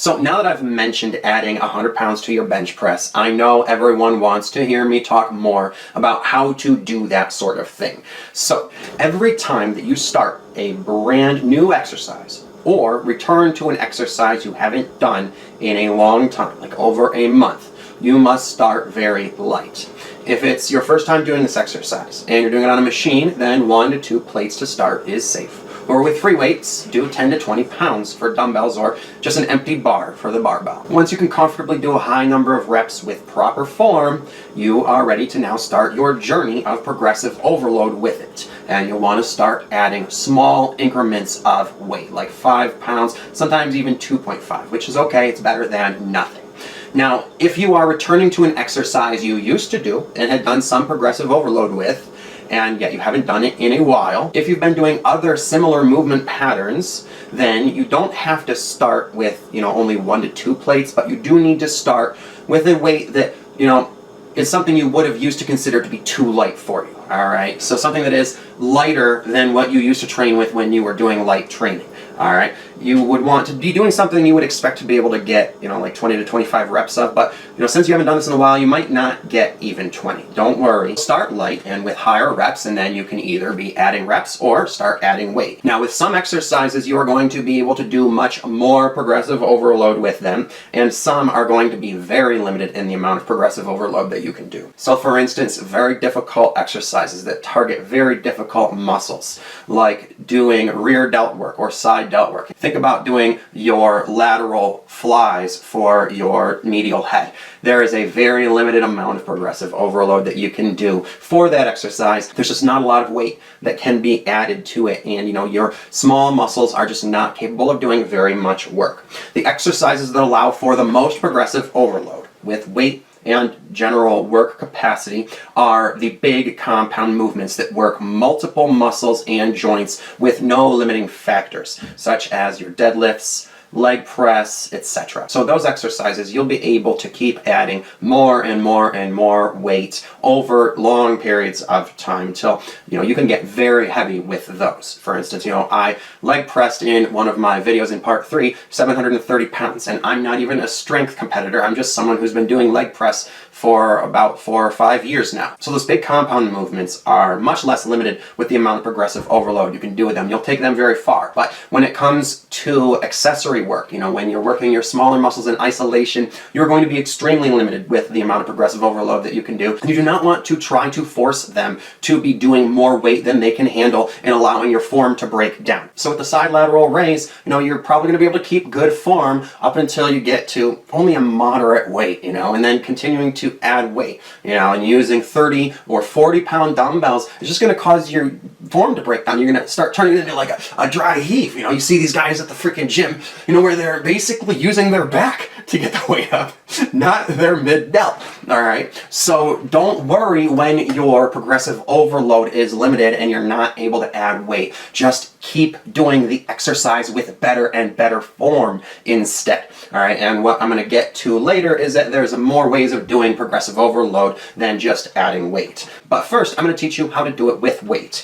So now that I've mentioned adding 100 pounds to your bench press, I know everyone wants to hear me talk more about how to do that sort of thing. So every time that you start a brand new exercise or return to an exercise you haven't done in a long time, like over a month, you must start very light. If it's your first time doing this exercise and you're doing it on a machine, then 1 to 2 plates to start is safe. Or with free weights, do 10 to 20 pounds for dumbbells or just an empty bar for the barbell. Once you can comfortably do a high number of reps with proper form, you are ready to now start your journey of progressive overload with it. And you'll want to start adding small increments of weight, like 5 pounds, sometimes even 2.5, which is okay, it's better than nothing. Now, if you are returning to an exercise you used to do and had done some progressive overload with, and yet you haven't done it in a while, if you've been doing other similar movement patterns, then you don't have to start with, only 1 to 2 plates, but you do need to start with a weight that, is something you would have used to consider to be too light for you, all right? So something that is lighter than what you used to train with when you were doing light training. All right, you would want to be doing something you would expect to be able to get, like 20 to 25 reps of, but, since you haven't done this in a while, you might not get even 20. Don't worry. Start light and with higher reps, and then you can either be adding reps or start adding weight. Now, with some exercises, you are going to be able to do much more progressive overload with them, and some are going to be very limited in the amount of progressive overload that you can do. So, for instance, very difficult exercises that target very difficult muscles, like doing rear delt work or side delt work. Think about doing your lateral flies for your medial head. There is a very limited amount of progressive overload that you can do for that exercise. There's just not a lot of weight that can be added to it, and your small muscles are just not capable of doing very much work. The exercises that allow for the most progressive overload with weight and general work capacity are the big compound movements that work multiple muscles and joints with no limiting factors, such as your deadlifts, leg press, etc. So those exercises, you'll be able to keep adding more and more and more weight over long periods of time until, you can get very heavy with those. For instance, I leg pressed in one of my videos in part 3, 730 pounds, and I'm not even a strength competitor. I'm just someone who's been doing leg press for about 4 or 5 years now. So those big compound movements are much less limited with the amount of progressive overload you can do with them. You'll take them very far. But when it comes to accessory work, when you're working your smaller muscles in isolation, you're going to be extremely limited with the amount of progressive overload that you can do. And you do not want to try to force them to be doing more weight than they can handle and allowing your form to break down. So with the side lateral raise, you're probably going to be able to keep good form up until you get to only a moderate weight, and then continuing to add weight, and using 30 or 40 pound dumbbells is just going to cause your form to break down. You're going to start turning it into like a dry heave. You see these guys at the freaking gym, where they're basically using their back to get the weight up, not their mid-delt. All right. So don't worry when your progressive overload is limited and you're not able to add weight. Just keep doing the exercise with better and better form instead. All right. And what I'm going to get to later is that there's more ways of doing progressive overload than just adding weight. But first, I'm going to teach you how to do it with weight.